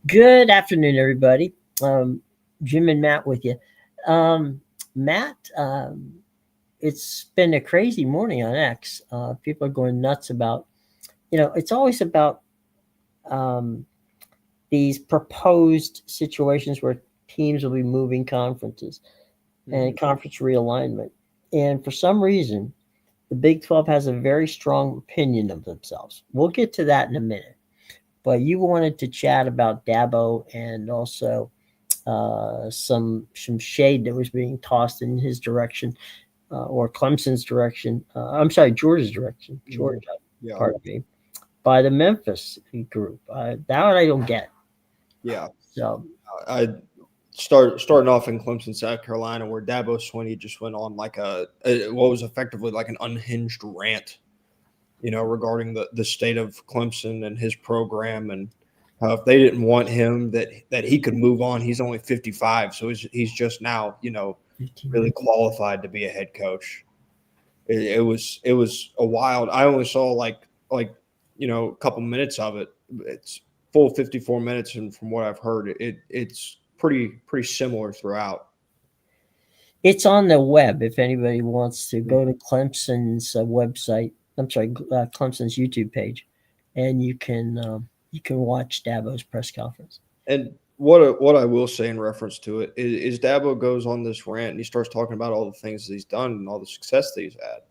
Good afternoon, everybody. Jim and Matt with you. Matt, it's been a crazy morning on X. People are going nuts about, it's always about um, these proposed situations where teams will be moving conferences and Mhm. conference realignment. And for some reason, the Big 12 has a very strong opinion of themselves. We'll get to that in a minute. But you wanted to chat about Dabo and also some shade that was being tossed in his direction or Clemson's direction. I'm sorry, Georgia's direction. Georgia, Mhm. Yeah, pardon me, by the Memphis group. That one I don't get. yeah. So I starting off in Clemson, South Carolina, where Dabo Swinney just went on like what was effectively like an unhinged rant, regarding the state of Clemson and his program, and how if they didn't want him, that he could move on. He's only 55, so he's just now, 15 really minutes. qualified to be a head coach. It was a wild. I only saw like a couple minutes of it. It's full 54 minutes, and from what I've heard, it's pretty similar throughout. It's on the web if anybody wants to go to Clemson's website. I'm sorry, Clemson's YouTube page, and you can watch Dabo's press conference. And what I will say in reference to it is Dabo goes on this rant and he starts talking about all the things that he's done and all the success that he's had.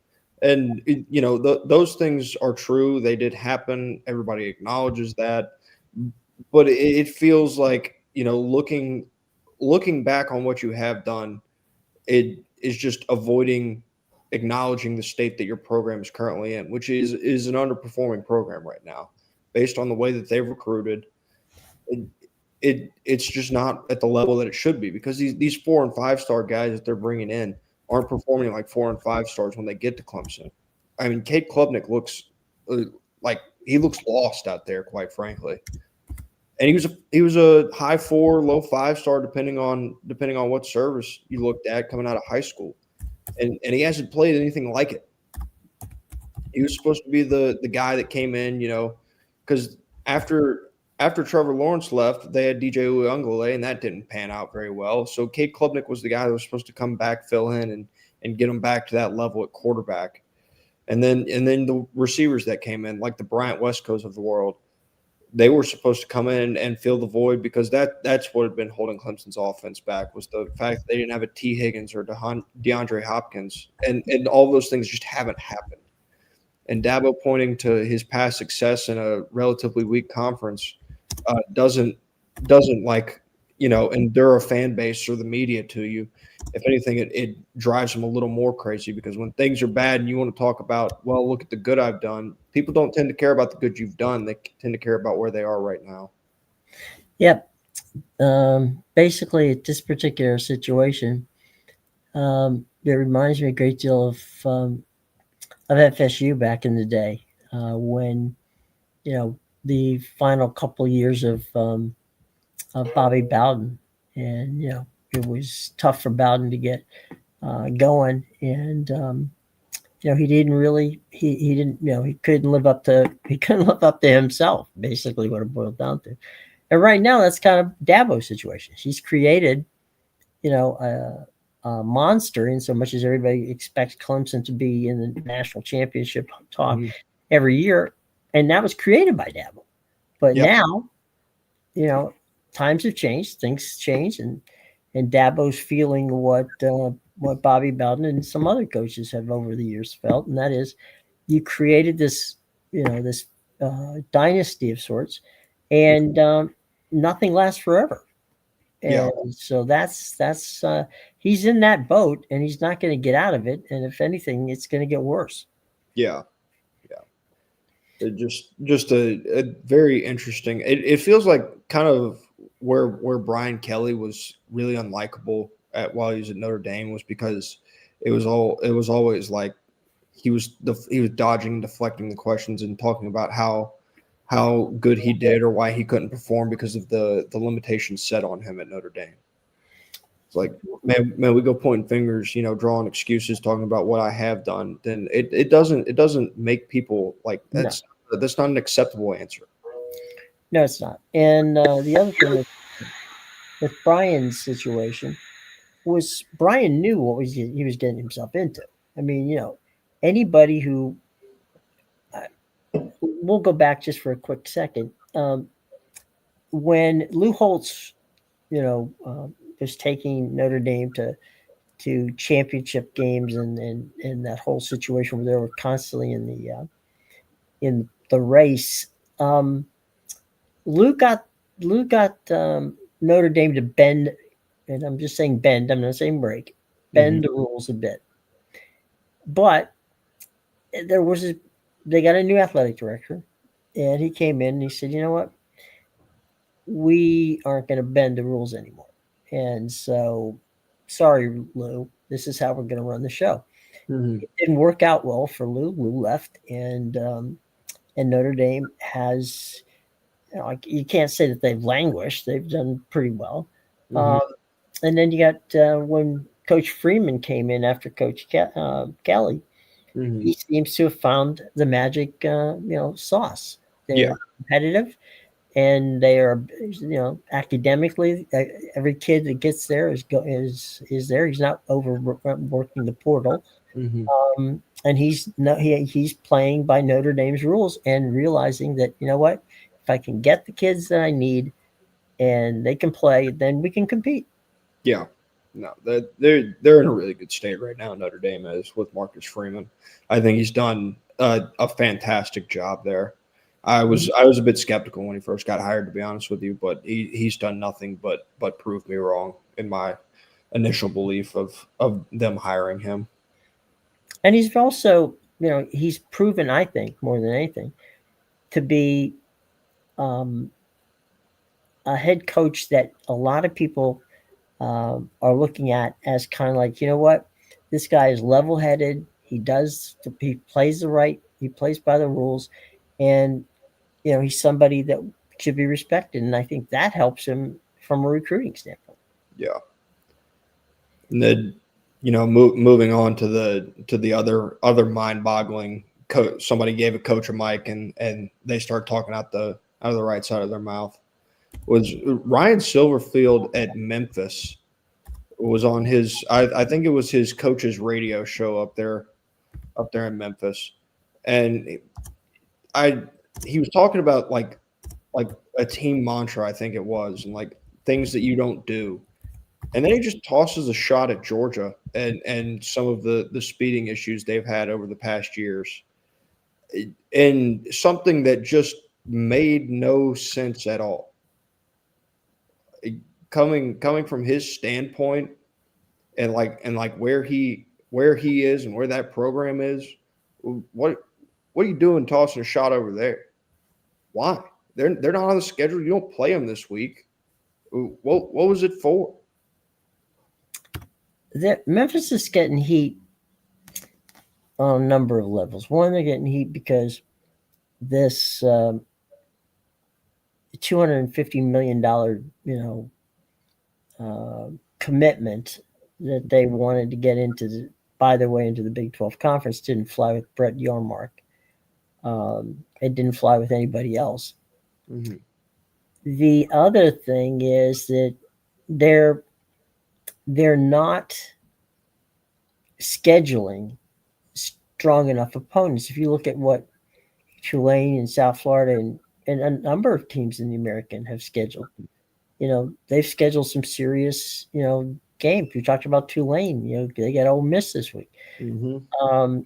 And those things are true. They did happen. Everybody acknowledges that. But it feels like looking back on what you have done, it is just avoiding acknowledging the state that your program is currently in, which is an underperforming program right now, based on the way that they've recruited. It's just not at the level that it should be, because these 4 and 5 star guys that they're bringing in aren't performing like 4 and 5 stars when they get to Clemson. I mean, Kate Klubnik looks like he looks lost out there, quite frankly. And he was a high 4, low 5 star, depending on what service you looked at coming out of high school, and he hasn't played anything like it. He was supposed to be the guy that came in, because after after Trevor Lawrence left, they had DJ Uyunglele, and that didn't pan out very well. So Kate Klubnik was the guy that was supposed to come back, fill in, and get him back to that level at quarterback. And then the receivers that came in, like the Bryant Westcos of the world, they were supposed to come in and fill the void, because that's what had been holding Clemson's offense back, was the fact that they didn't have a T. Higgins or DeAndre Hopkins, and all those things just haven't happened. And Dabo pointing to his past success in a relatively weak conference doesn't like endure a fan base or the media to you. If anything, it drives him a little more crazy, because when things are bad and you want to talk about, well, look at the good I've done, people don't tend to care about the good you've done. They tend to care about where they are right now. Yep. Basically, at this particular situation, it reminds me a great deal of FSU back in the day when you know the final couple years of Bobby Bowden, and it was tough for Bowden to get going, and he didn't really he didn't he couldn't live up to himself. Basically, what it boiled down to. And right now, that's kind of Dabo's situation. He's created a monster in so much as everybody expects Clemson to be in the national championship talk Mhm. every year, and that was created by Dabo. But Yeah, now, you know, times have changed, things change, and Dabo's feeling what Bobby Bowden and some other coaches have over the years felt, and that is, you created this dynasty of sorts, and nothing lasts forever. yeah, And so that's he's in that boat, and he's not going to get out of it. And if anything, it's going to get worse. yeah, yeah. Just a very interesting. It feels like kind of where Brian Kelly was really unlikable while he was at Notre Dame, was because it was always like he was dodging, deflecting the questions, and talking about how good he did or why he couldn't perform because of the limitations set on him at Notre Dame. It's like, man, we go pointing fingers, drawing excuses, talking about what I have done. Then it doesn't make people like No, that's not an acceptable answer. No, it's not. And the other thing with Brian's situation was Brian knew what he was getting himself into. I mean, anybody who we'll go back just for a quick second. When Lou Holtz, was taking Notre Dame to championship games and that whole situation where they were constantly in the race. Um, Lou got Lou got Notre Dame to bend, and I'm just saying bend. I'm not saying break, Mm-hmm. bend the rules a bit. But there was they got a new athletic director, and he came in and he said, "You know what? We aren't going to bend the rules anymore." And so, sorry, Lou, this is how we're going to run the show. Mm-hmm. It didn't work out well for Lou. Lou left, and Notre Dame has, like, you can't say that they've languished. They've done pretty well. Mm-hmm. And then you got when Coach Freeman came in after Coach Kelly. Mm-hmm. He seems to have found the magic, sauce. Yeah. They're competitive, and they are, academically. Every kid that gets there is there. He's not overworking the portal, Mm-hmm. and he's playing by Notre Dame's rules and realizing that, you know what, if I can get the kids that I need and they can play, then we can compete. Yeah. No, they're in a really good state right now. Notre Dame is with Marcus Freeman. I think he's done a fantastic job there. I was a bit skeptical when he first got hired, to be honest with you, but he's done nothing but prove me wrong in my initial belief of them hiring him. And he's also, he's proven, I think, more than anything, to be um, a head coach that a lot of people are looking at as kind of like, you know what, this guy is level headed. He plays he plays by the rules, and he's somebody that should be respected. And I think that helps him from a recruiting standpoint. Yeah. And then, moving on to the other mind-boggling. Somebody gave a coach a mic and they start talking out of the right side of their mouth. Was Ryan Silverfield at Memphis? Was on his I think it was his coach's radio show up there in Memphis, and I he was talking about like a team mantra, I think it was, and like things that you don't do. And then he just tosses a shot at Georgia and some of the speeding issues they've had over the past years. And something that just made no sense at all. Coming from his standpoint and like where he is and where that program is, what are you doing tossing a shot over there? Why? They're not on the schedule. You don't play them this week. What was it for? Memphis is getting heat on a number of levels. One, they're getting heat because this $250 million, commitment that they wanted to get by their way into the Big 12 conference didn't fly with Brett Yormark. It didn't fly with anybody else. Mm-hmm. The other thing is that they're not scheduling strong enough opponents. If you look at what Tulane and South Florida and a number of teams in the American have scheduled, they've scheduled some serious, games. We talked about Tulane. They got Ole Miss this week. Mm-hmm.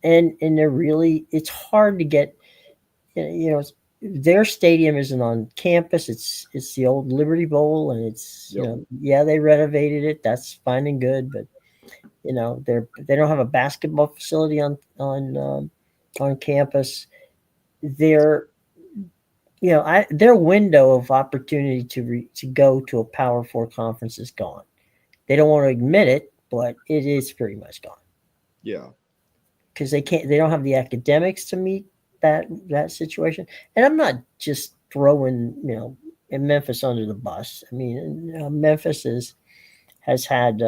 And they're really, it's hard to get, their stadium isn't on campus. It's the old Liberty Bowl, and it's, Yep. yeah, they renovated it. That's fine and good, but they don't have a basketball facility on campus. Their their window of opportunity to go to a Power Four conference is gone. They don't want to admit it, but it is pretty much gone. Yeah. Because they don't have the academics to meet that situation. And I'm not just throwing in Memphis under the bus. I mean, Memphis has had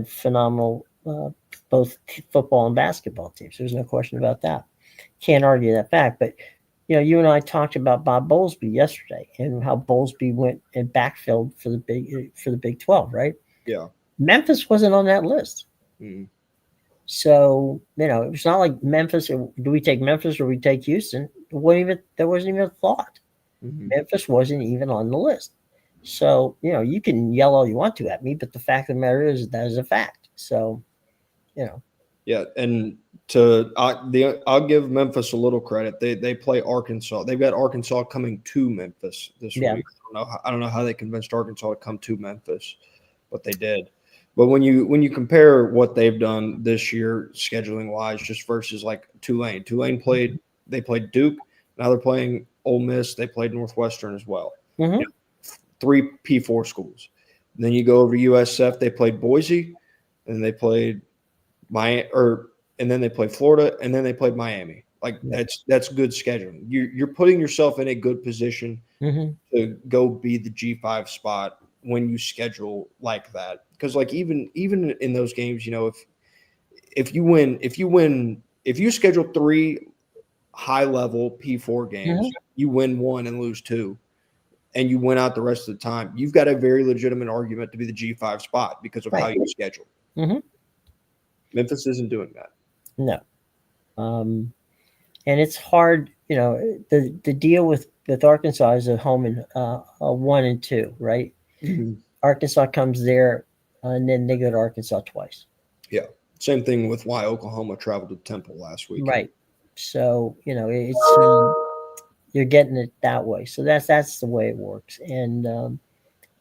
phenomenal both football and basketball teams. There's no question about that. Can't argue that fact. But you and I talked about Bob Bowlesby yesterday and how Bowlesby went and backfilled for the Big 12, right? Yeah. Memphis wasn't on that list. Mm-hmm. So, it's not like Memphis. Do we take Memphis or we take Houston? There wasn't even a thought. Mm-hmm. Memphis wasn't even on the list. So, you can yell all you want to at me, but the fact of the matter is that is a fact. So, Yeah, and I'll give Memphis a little credit. They play Arkansas. They've got Arkansas coming to Memphis this yeah. week. I don't know how they convinced Arkansas to come to Memphis, but they did. But when you compare what they've done this year scheduling wise, just versus like Tulane. They played Duke. Now they're playing Ole Miss. They played Northwestern as well. Mm-hmm. 3 P4 schools. And then you go over to USF. They played Boise, and they played and then they played Florida, and then they played Miami. Like that's good scheduling. You're putting yourself in a good position Mm-hmm. to go be the G5 spot when you schedule like that. Because like even in those games, if you schedule 3 high level P4 games, Mm-hmm. you win 1 and lose 2, and you win out the rest of the time, you've got a very legitimate argument to be the G5 spot because of how you schedule. Mm-hmm. Memphis isn't doing that. No. And it's hard, the deal with Arkansas is a home in a 1 and 2, right? Mm-hmm. Arkansas comes there, and then they go to Arkansas twice. Yeah. Same thing with why Oklahoma traveled to Temple last week. Right. So, it's you're getting it that way. So that's the way it works. And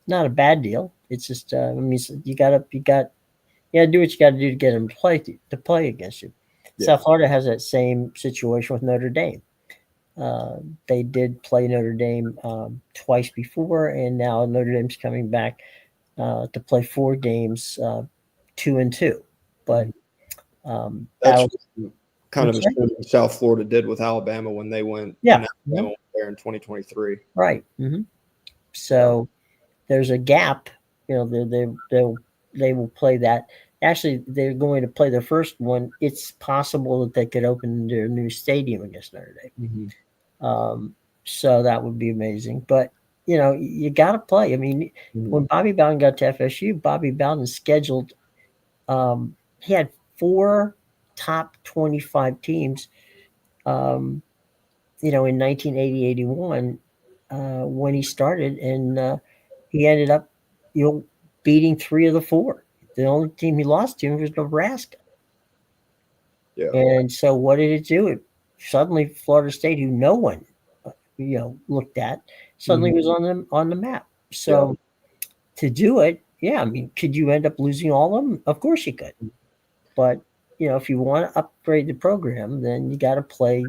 not a bad deal. It's just you got to do what you got to do to get them to play against you. Yeah. South Florida has that same situation with Notre Dame. They did play Notre Dame twice before, and now Notre Dame's coming back to play 4 games, 2 and 2. But that's kind of what South Florida did with Alabama when they went. Yeah, there in 2023. Right. Mm-hmm. So there's a gap. They will play that. Actually, they're going to play the first one. It's possible that they could open their new stadium against Notre Dame. Mm-hmm. So that would be amazing. But you got to play. I mean, when Bobby Bowden got to FSU, Bobby Bowden scheduled. He had 4 top 25 teams. In 1980-81 when he started, and he ended up beating 3 of the 4. The only team he lost to was Nebraska. Yeah. And so what did it do? It suddenly Florida State, who no one looked at, suddenly was on the map. So to do it, I mean, could you end up losing all of them? Of course you could. But if you want to upgrade the program, then you got to play.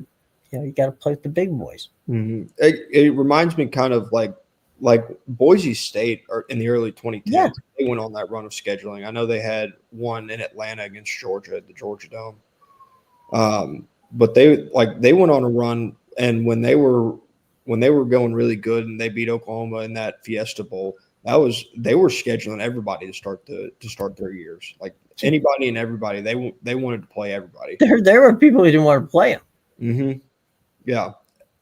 You got to play with the big boys. Mm-hmm. It reminds me kind of like Boise State in the early 2010s. Yeah. They went on that run of scheduling. I know they had one in Atlanta against Georgia at the Georgia Dome. But they went on a run, and when they were going really good and they beat Oklahoma in that Fiesta Bowl, they were scheduling everybody to start their years. Like anybody and everybody, they wanted to play everybody. There were people who didn't want to play them. Mm-hmm. Yeah.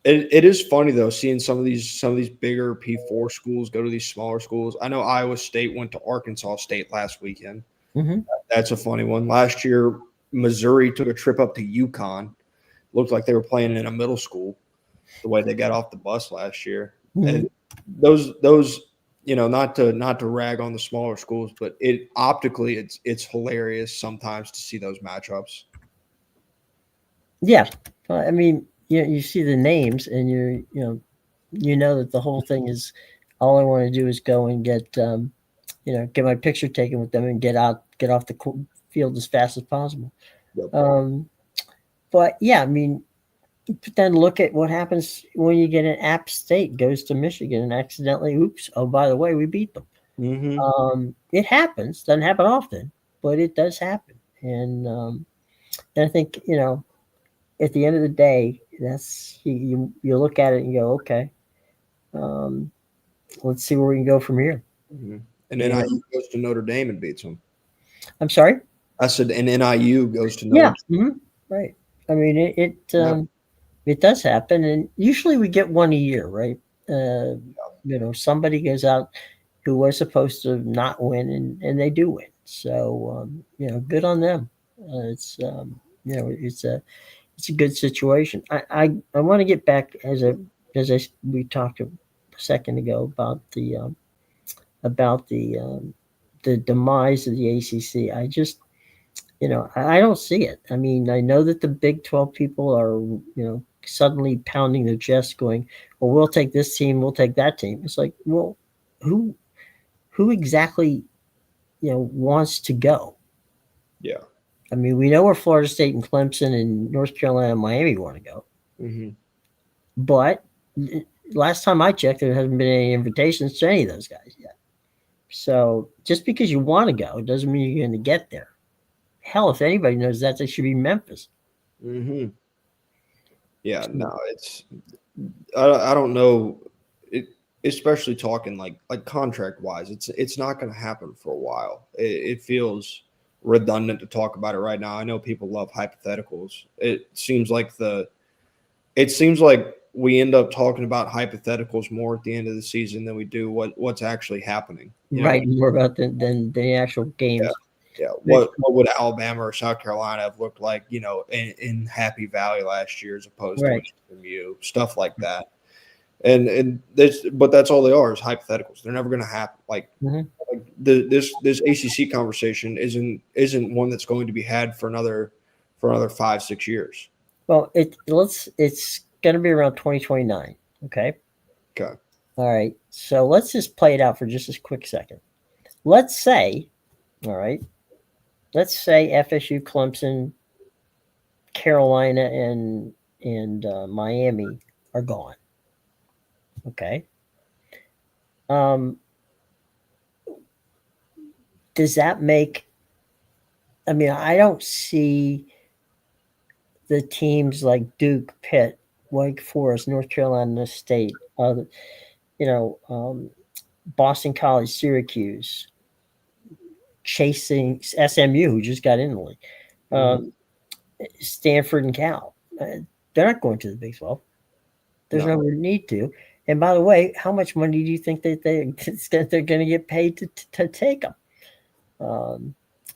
It is funny though, seeing some of these bigger P4 schools go to these smaller schools. I know Iowa State went to Arkansas State last weekend. Mm-hmm. That's a funny one. Last year, Missouri took a trip up to UConn. Looked like they were playing in a middle school, the way they got off the bus last year. Mm-hmm. And those not to rag on the smaller schools, but optically it's hilarious sometimes to see those matchups. Yeah, I mean, you see the names, and you know that the whole thing is all I want to do is go and get my picture taken with them and get off the field as fast as possible. Yep. But yeah, I mean, then look at what happens when you get an App State goes to Michigan and accidentally, oops, oh, by the way, we beat them. Mm-hmm. It happens. Doesn't happen often, but it does happen. And I think, at the end of the day, that's you look at it and you go, okay, let's see where we can go from here. Mm-hmm. And then NIU goes to Notre Dame and beats them. I'm sorry? I said, and NIU goes to Notre Dame. Mm-hmm. Right. I mean, It does happen, and usually we get one a year, right? Somebody goes out who was supposed to not win, and they do win. So good on them. It's a good situation. I want to get back we talked a second ago about the demise of the ACC. I don't see it. I mean, I know that the Big 12 people are suddenly pounding their chest, going, "Well, we'll take this team, we'll take that team." It's like, well, who who exactly wants to go? Yeah. I mean, we know where Florida State and Clemson and North Carolina and Miami want to go, Mm-hmm. but last time I checked, there hasn't been any invitations to any of those guys yet. So just because you want to go doesn't mean you're going to get there. Hell, if anybody knows that, they should be Memphis. Mm-hmm. Yeah. No, I don't know. It, especially talking like contract wise, it's not going to happen for a while. It feels redundant to talk about it right now. I know people love hypotheticals. It seems like we end up talking about hypotheticals more at the end of the season than we do what's actually happening. Right, more about than the actual Yeah. games. Yeah. What would Alabama or South Carolina have looked like, in Happy Valley last year as opposed to Right. SMU, stuff like that. But that's all they are is hypotheticals. They're never going to happen. Mhm. Like this ACC conversation isn't one that's going to be had for another 5-6 years. Well, it's going to be around 2029. Okay. Okay. All right. So let's just play it out for just a quick second. Let's say, all right, let's say FSU, Clemson, Carolina, and Miami are gone. Okay. Um, does that make? I mean, I don't see the teams like Duke, Pitt, Wake Forest, North Carolina State, you know, um, Boston College, Syracuse, chasing SMU, who just got in the league, Mhm. um, Stanford and Cal. They're not going to the Big 12. There's No. no need to. And by the way, how much money do you think that they're going to get paid to take them?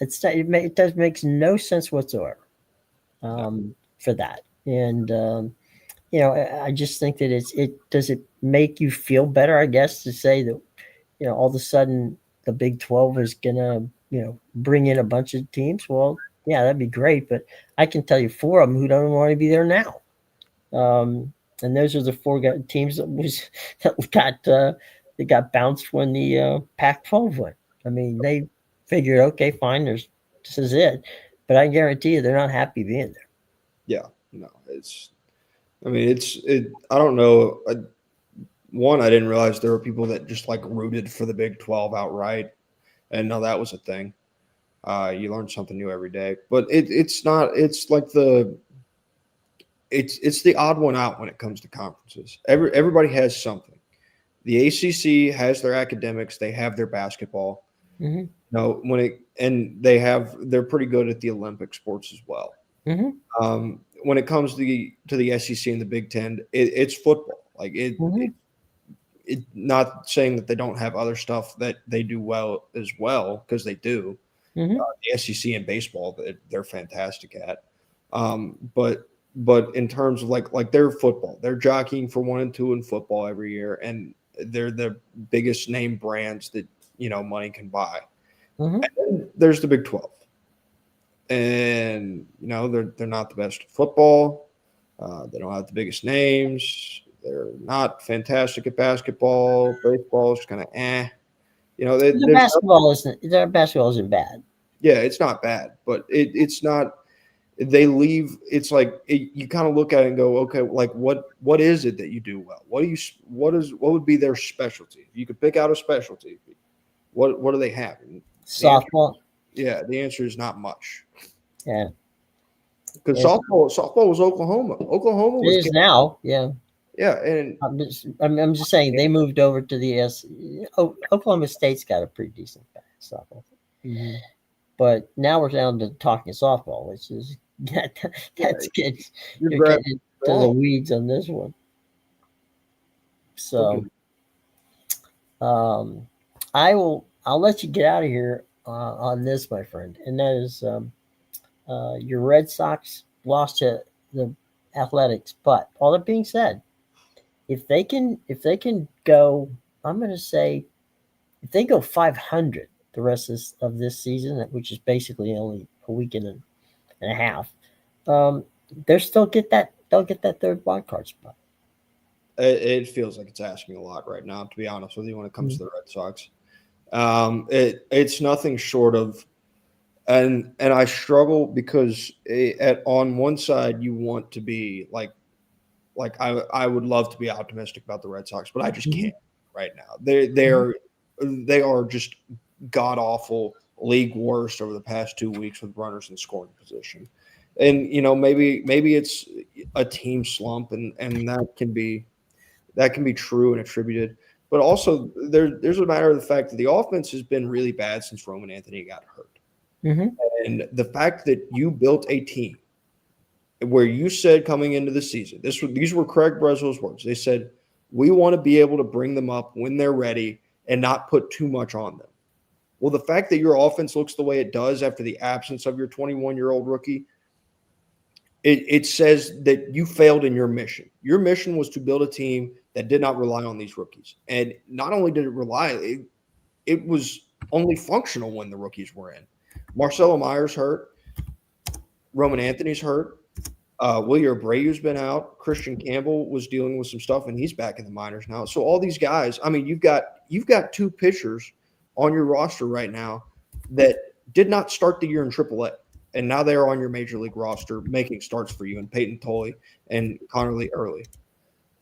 It does makes no sense whatsoever No. for that. And I just think that it make you feel better, I guess, to say that all of a sudden the Big 12 is gonna bring in a bunch of teams. Well, yeah, that'd be great, but I can tell you four of them who don't want to be there now. And those are the four teams that got bounced when the Pac-12 went. I mean, they figured, okay, fine, this is it, but I guarantee you they're not happy being there. Yeah. No. I mean, I don't know. I didn't realize there were people that just like rooted for the Big 12 outright, and no, that was a thing. You learn something new every day, but it's not. It's the odd one out when it comes to conferences. Everybody has something. The ACC has their academics. They have their basketball. Mm-hmm. No, they're pretty good at the Olympic sports as well. Mm-hmm. When it comes to the SEC and the Big Ten, it's football. Like Mm-hmm. it not saying that they don't have other stuff that they do well as well, because they do. Mm-hmm. The SEC and baseball, they're fantastic at. But in terms of like their football, they're jockeying for 1 and 2 in football every year, and they're the biggest name brands that money can buy. Mm-hmm. And then there's the Big 12, and they're not the best at football. They don't have the biggest names. They're not fantastic at basketball. Baseball is kind of eh. Their basketball isn't bad. Yeah, it's not bad, but it's not. They leave. It's like you kind of look at it and go, okay, like what is it that you do well? What would be their specialty? If you could pick out a specialty, what do they have? Softball. The answer is not much. Yeah, Because yeah. softball was Oklahoma. Oklahoma It was is now. Yeah, and I'm just saying they moved over to the Oklahoma State's got a pretty decent softball, but now we're down to talking softball, which is that's good. you're to the wrong. weeds on this one. Okay. So um, I'll let you get out of here on this, my friend, and that is your Red Sox lost to the Athletics. But all that being said, if they can go, I'm going to say if they go 500 the rest of this season, which is basically only a week and a half, um, they'll get that third wild card spot. It feels like it's asking a lot right now, to be honest with you, when it comes to Mhm. the Red Sox. It's nothing short of, and I struggle because on one side you want to be like I would love to be optimistic about the Red Sox, but I just Mhm. can't right now. They are just god awful, league worst over the past 2 weeks with runners in scoring position, and maybe it's a team slump, and that can be true and attributed. But also there's a matter of the fact that the offense has been really bad since Roman Anthony got hurt, Mhm. and the fact that you built a team where you said coming into the season, these were Craig Breswell's words. They said, we want to be able to bring them up when they're ready and not put too much on them. Well, the fact that your offense looks the way it does after the absence of your 21-year-old rookie, it says that you failed in your mission. Your mission was to build a team that did not rely on these rookies. And not only did it rely, it was only functional when the rookies were in. Marcelo Myers hurt. Roman Anthony's hurt. William Abreu's been out. Christian Campbell was dealing with some stuff, and he's back in the minors now. So all these guys, I mean, you've got two pitchers on your roster right now that did not start the year in AAA, and now they are on your major league roster making starts for you, and Peyton Tolley and Connerly Early.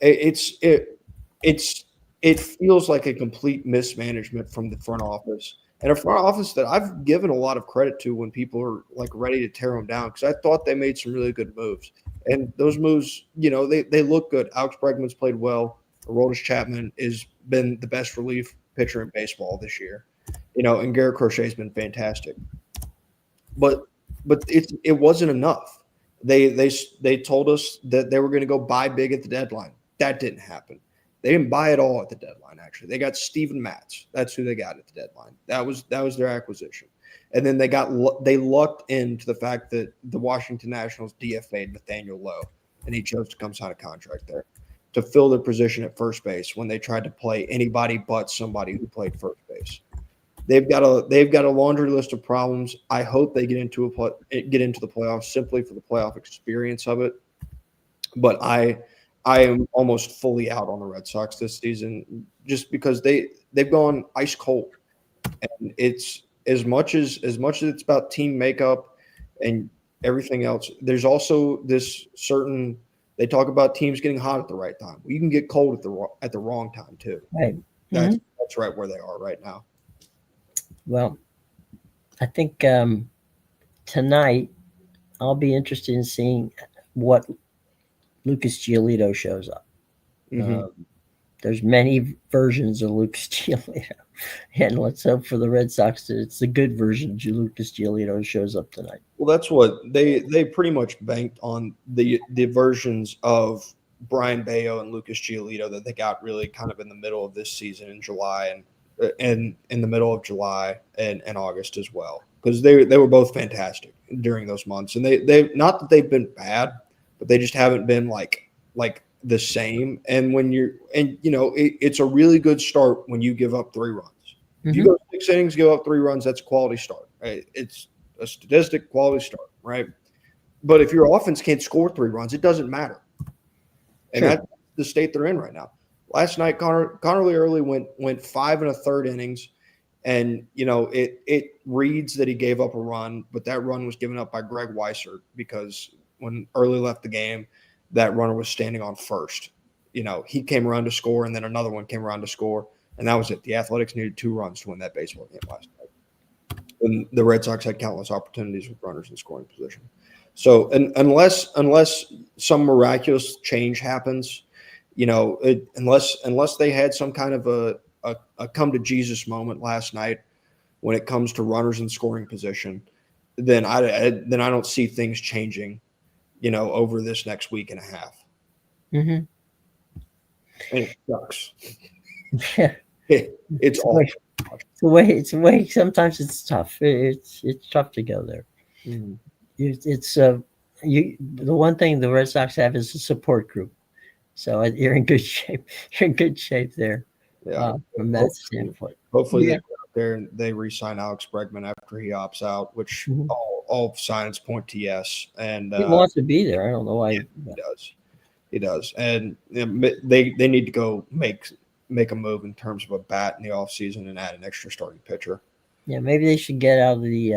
It's it's it feels like a complete mismanagement from the front office, and a front office that I've given a lot of credit to when people are like ready to tear them down, because I thought they made some really good moves, and those moves, they look good. Alex Bregman's played well. Aroldis Chapman has been the best relief pitcher in baseball this year, and Garrett Crochet's been fantastic. But it wasn't enough. They told us that they were going to go buy big at the deadline. That didn't happen. They didn't buy it all at the deadline. Actually, they got Steven Matz. That's who they got at the deadline. That was their acquisition. And then they lucked into the fact that the Washington Nationals DFA'd Nathaniel Lowe, and he chose to come sign a contract there to fill their position at first base when they tried to play anybody but somebody who played first base. They've got a laundry list of problems. I hope they get into the playoffs simply for the playoff experience of it. But I am almost fully out on the Red Sox this season just because they've gone ice cold. And it's as much as it's about team makeup and everything else. There's also this certain they talk about teams getting hot at the right time. Well, you can get cold at the wrong time too. Right. That's Mhm. that's right where they are right now. Well, I think tonight I'll be interested in seeing what Lucas Giolito shows up. Hmm. Um, there's many versions of Lucas Giolito, and let's hope for the Red Sox that it's the good version of Lucas Giolito shows up tonight. Well, that's what they pretty much banked on the versions of Brian Bayo and Lucas Giolito that they got really kind of in the middle of this season in July and in the middle of July and August as well, because they were both fantastic during those months, and they not that they've been bad, but they just haven't been like the same. And when it's a really good start when you give up 3 runs. If you Mm-hmm. go 6 innings, give up 3 runs, that's a quality start. Right? It's a statistic quality start, right? But if your offense can't score 3 runs, it doesn't matter, and Sure. that's the state they're in right now. Last night, Connerly Early went 5 1/3 innings, and it reads that he gave up a run, but that run was given up by Greg Weissert because when Early left the game, that runner was standing on first. He came around to score, and then another one came around to score, and that was it. The Athletics needed 2 runs to win that baseball game last night. And the Red Sox had countless opportunities with runners in scoring position. So, and unless some miraculous change happens, unless they had some kind of a come to Jesus moment last night when it comes to runners in scoring position, then I don't see things changing, over this next week and a half. Hmm. and it sucks. Yeah, It's it's the way. awful. It's the way. It's the way. Sometimes it's tough. It's tough to go there. Mhm. It's you. The one thing the Red Sox have is a support group. So you're in good shape. You're in good shape there, Yeah. from that Hopefully, standpoint. hopefully they Yeah. go out there and they re-sign Alex Bregman after he opts out, which Mhm. all signs point to yes. And He wants to be there. I don't know yeah, why. he does. He does. And they need to go make a move in terms of a bat in the offseason and add an extra starting pitcher. Yeah, maybe they should get out of the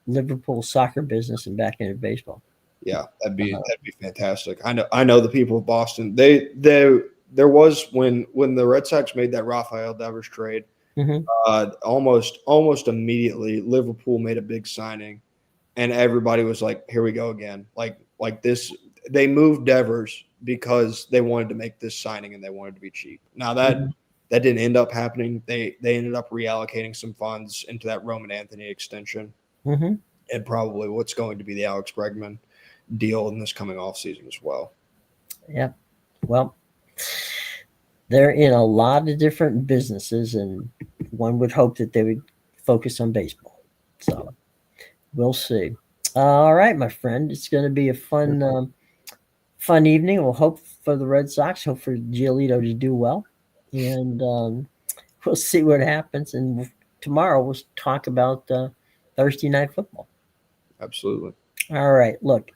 Liverpool soccer business and back into baseball. Yeah, Uh, that'd be fantastic. I know the people of Boston. They there was when the Red Sox made that Rafael Devers trade, mhm, almost immediately Liverpool made a big signing, and everybody was like, "Here we go again." Like this, they moved Devers because they wanted to make this signing and they wanted to be cheap. Now mhm, that didn't end up happening. They ended up reallocating some funds into that Roman Anthony extension mhm. and probably what's going to be the Alex Bregman deal in this coming off season as well. Yeah. Well, they're in a lot of different businesses, and one would hope that they would focus on baseball. So we'll see. All right, my friend. It's going to be a fun evening. We'll hope for the Red Sox. Hope for Giolito to do well, and we'll see what happens. And tomorrow we'll talk about Thursday night football. Absolutely. All right. Look,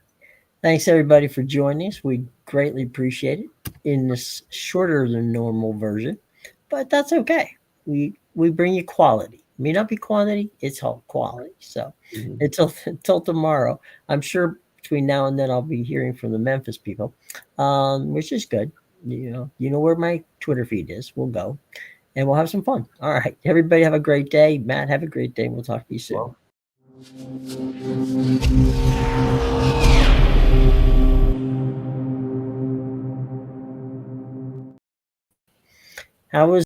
thanks everybody for joining us. We greatly appreciate it in this shorter than normal version, but that's okay. We bring you quality. It may not be quantity, it's all quality. So Mhm. until tomorrow, I'm sure between now and then I'll be hearing from the Memphis people, which is good. You know where my Twitter feed is. We'll go and we'll have some fun. All right, everybody have a great day. Matt, have a great day. We'll talk to you soon. Well, How was